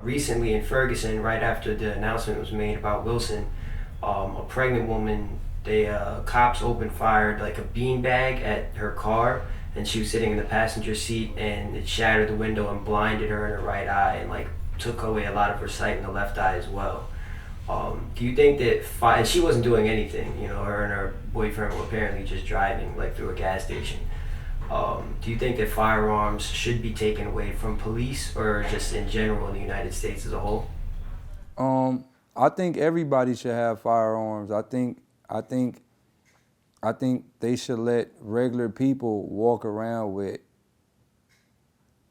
Recently in Ferguson, right after the announcement was made about Wilson, a pregnant woman, they cops opened fired like a beanbag at her car, and she was sitting in the passenger seat, and it shattered the window and blinded her in her right eye, and like took away a lot of her sight in the left eye as well. Do you think that and she wasn't doing anything, you know, her and her boyfriend were apparently just driving like through a gas station. Do you think that firearms should be taken away from police or just in general in the United States as a whole? Um, I think everybody should have firearms. I think they should let regular people walk around with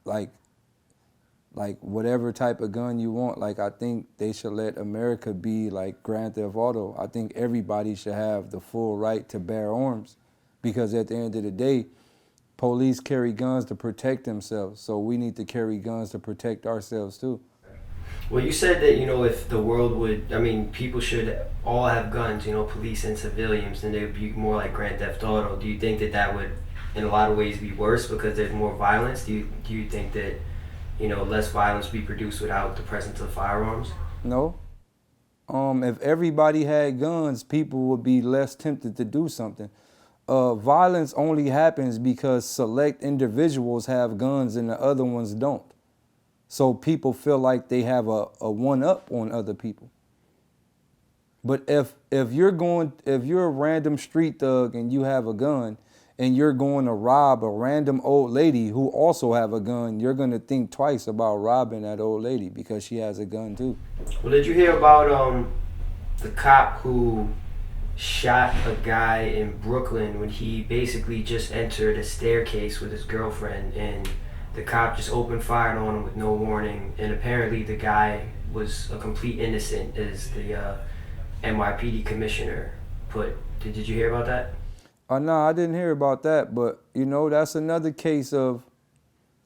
like like whatever type of gun you want. Like I think they should let America be like Grand Theft Auto. I think everybody should have the full right to bear arms because at the end of the day, police carry guns to protect themselves. So we need to carry guns to protect ourselves too. Well, you said that, you know, if the world would, I mean, people should all have guns, you know, police and civilians, then they would be more like Grand Theft Auto. Do you think that that would, in a lot of ways, be worse because there's more violence? Do you think that, you know, less violence would be produced without the presence of firearms? No. If everybody had guns, people would be less tempted to do something. Violence only happens because select individuals have guns and the other ones don't. So people feel like they have a one up on other people. But if you're a random street thug and you have a gun and you're going to rob a random old lady who also have a gun, you're gonna think twice about robbing that old lady because she has a gun too. Well, did you hear about the cop who shot a guy in Brooklyn when he basically just entered a staircase with his girlfriend, and the cop just opened fire on him with no warning, and apparently the guy was a complete innocent, as the NYPD commissioner put. Did you hear about that? No, I didn't hear about that, but you know that's another case of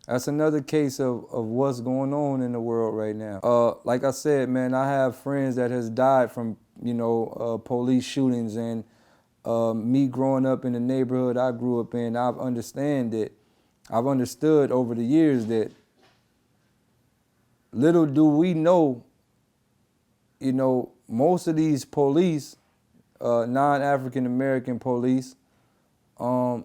what's going on in the world right now. Like I said, man, I have friends that has died from police shootings, and me growing up in the neighborhood I grew up in, I've understood over the years that little do we know, most of these police, non-African American police, um,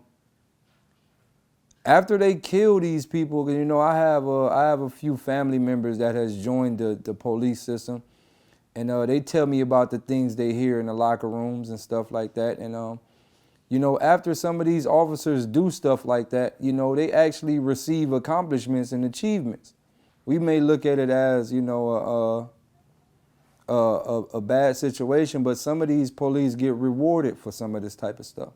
after they kill these people, I have a few family members that has joined the police system, and they tell me about the things they hear in the locker rooms and stuff like that. And after some of these officers do stuff like that, they actually receive accomplishments and achievements. We may look at it as a bad situation, but some of these police get rewarded for some of this type of stuff.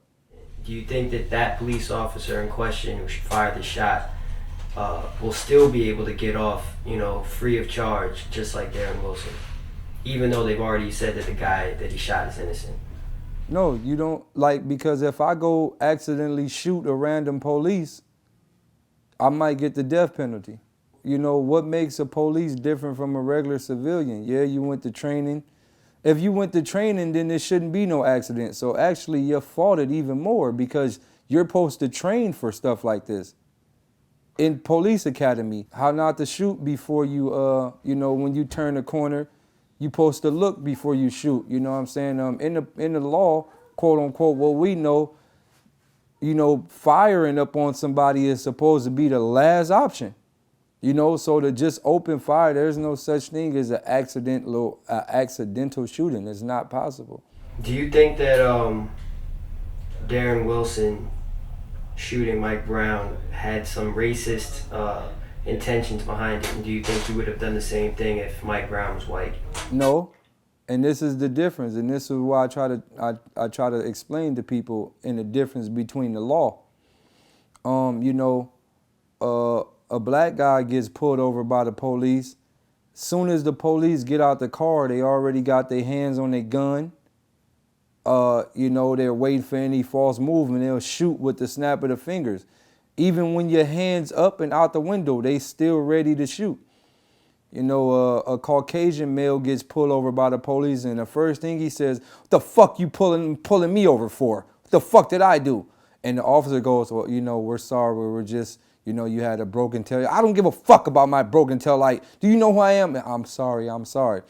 Do you think that that police officer in question who fired the shot will still be able to get off, you know, free of charge, just like Darren Wilson, even though they've already said that the guy that he shot is innocent? No, you don't, because if I go accidentally shoot a random police, I might get the death penalty. What makes a police different from a regular civilian? Yeah, you went to training. If you went to training, then there shouldn't be no accident. So actually, you're faulted even more because you're supposed to train for stuff like this. In police academy, how not to shoot before you, when you turn a corner, you supposed to look before you shoot. You know what I'm saying? In the law, quote unquote, what we know, firing up on somebody is supposed to be the last option. So to just open fire, there's no such thing as an accidental shooting. It's not possible. Do you think that Darren Wilson shooting Mike Brown had some racist intentions behind it? And do you think he would have done the same thing if Mike Brown was white? No, and this is the difference, and this is why I try to explain to people in the difference between the law. A black guy gets pulled over by the police. Soon as the police get out the car, they already got their hands on their gun. They're waiting for any false movement. They'll shoot with the snap of the fingers. Even when your hands up and out the window, they still ready to shoot. A Caucasian male gets pulled over by the police, and the first thing he says, "What the fuck you pulling me over for? What the fuck did I do?" And the officer goes, "Well, we're sorry. We were just, You know, you had a broken tail. I don't give a fuck about my broken tail light. Do you know who I am? I'm sorry.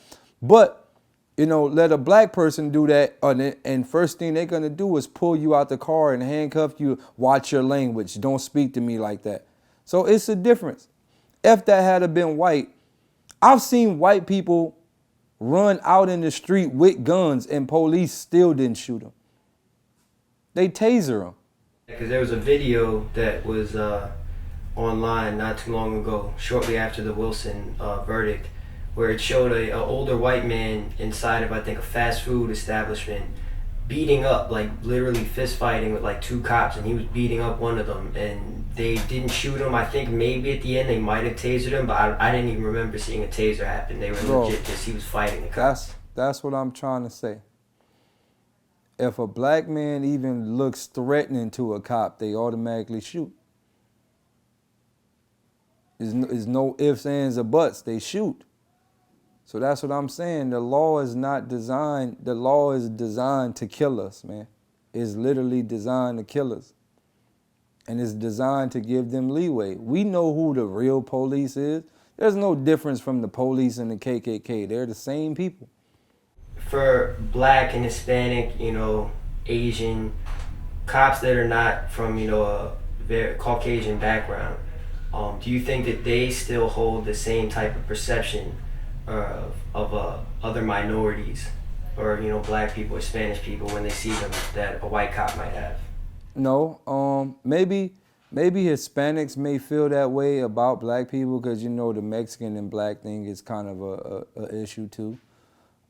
But, you know, let a black person do that, and first thing they're going to do is pull you out the car and handcuff you. Watch your language. Don't speak to me like that. So it's a difference. If that had been white, I've seen white people run out in the street with guns and police still didn't shoot them. They taser them. Because there was a video that was online not too long ago, shortly after the Wilson verdict, where it showed an older white man inside of, I think, a fast food establishment beating up, like literally fist fighting with like two cops, and he was beating up one of them, and they didn't shoot him. I think maybe at the end they might have tasered him, but I didn't even remember seeing a taser happen. They were legit just, he was fighting the cops. That's what I'm trying to say. If a black man even looks threatening to a cop, they automatically shoot. There's no ifs, ands, or buts. They shoot. So that's what I'm saying. The law is designed to kill us, man. It's literally designed to kill us. And it's designed to give them leeway. We know who the real police is. There's no difference from the police and the KKK. They're the same people. For black and Hispanic, you know, Asian cops that are not from, you know, a very Caucasian background, do you think that they still hold the same type of perception of other minorities, or, you know, black people or Spanish people when they see them that a white cop might have? No, maybe Hispanics may feel that way about black people because, you know, the Mexican and black thing is kind of a issue too.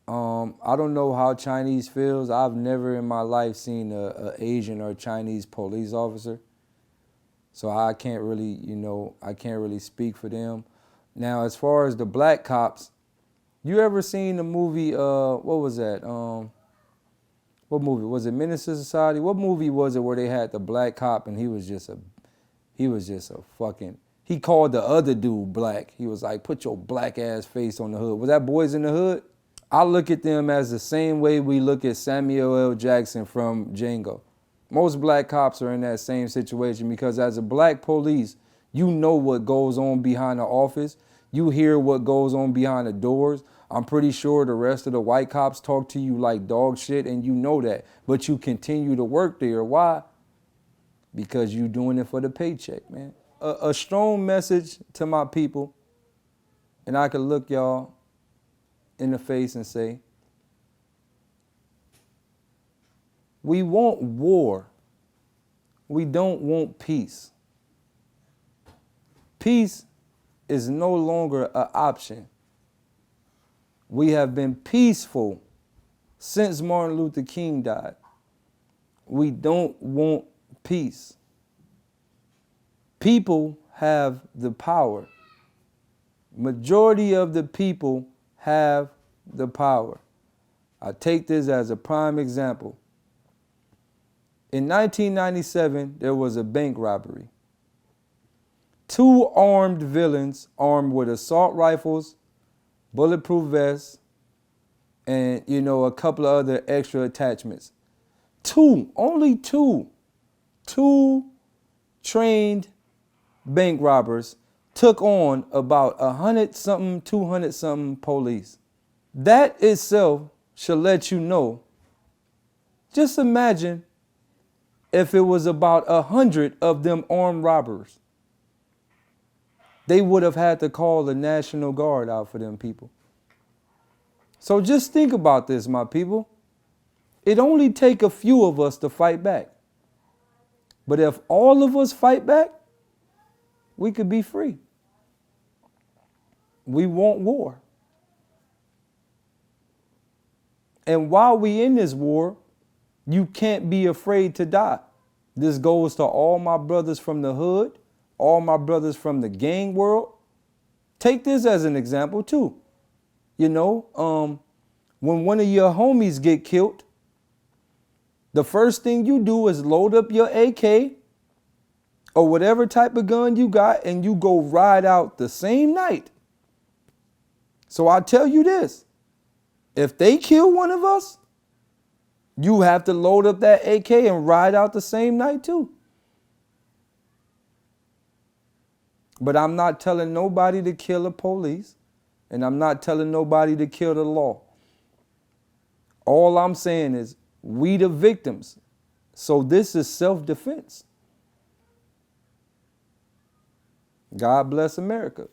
I don't know how Chinese feels. I've never in my life seen a Asian or Chinese police officer, so I can't really speak for them. Now, as far as the black cops, you ever seen the movie, what was that? What movie? Was it Menace to Society? What movie was it where they had the black cop and he was just a fucking, he called the other dude black. He was like, put your black ass face on the hood. Was that Boys in the Hood? I look at them as the same way we look at Samuel L. Jackson from Django. Most black cops are in that same situation because as a black police, you know what goes on behind the office. You hear what goes on behind the doors. I'm pretty sure the rest of the white cops talk to you like dog shit, and you know that. But you continue to work there. Why? Because you doing it for the paycheck, man. A strong message to my people, and I can look y'all in the face and say, we want war. We don't want peace. Peace is no longer an option. We have been peaceful since Martin Luther King died. We don't want peace. People have the power. Majority of the people have the power. I take this as a prime example. In 1997, there was a bank robbery. Two armed villains, armed with assault rifles, bulletproof vests, and, you know, a couple of other extra attachments. Only two trained bank robbers took on about 100-something, 200-something police. That itself should let you know. Just imagine if it was about 100 of them armed robbers. They would have had to call the National Guard out for them people. So just think about this, my people. It only take a few of us to fight back. But if all of us fight back, we could be free. We want war. And while we in this war, you can't be afraid to die. This goes to all my brothers from the hood, all my brothers from the gang world. Take this as an example too. You know, when one of your homies get killed, the first thing you do is load up your AK or whatever type of gun you got and you go ride out the same night. So I tell you this, if they kill one of us, you have to load up that AK and ride out the same night too. But I'm not telling nobody to kill a police, and I'm not telling nobody to kill the law. All I'm saying is we the victims. So this is self-defense. God bless America.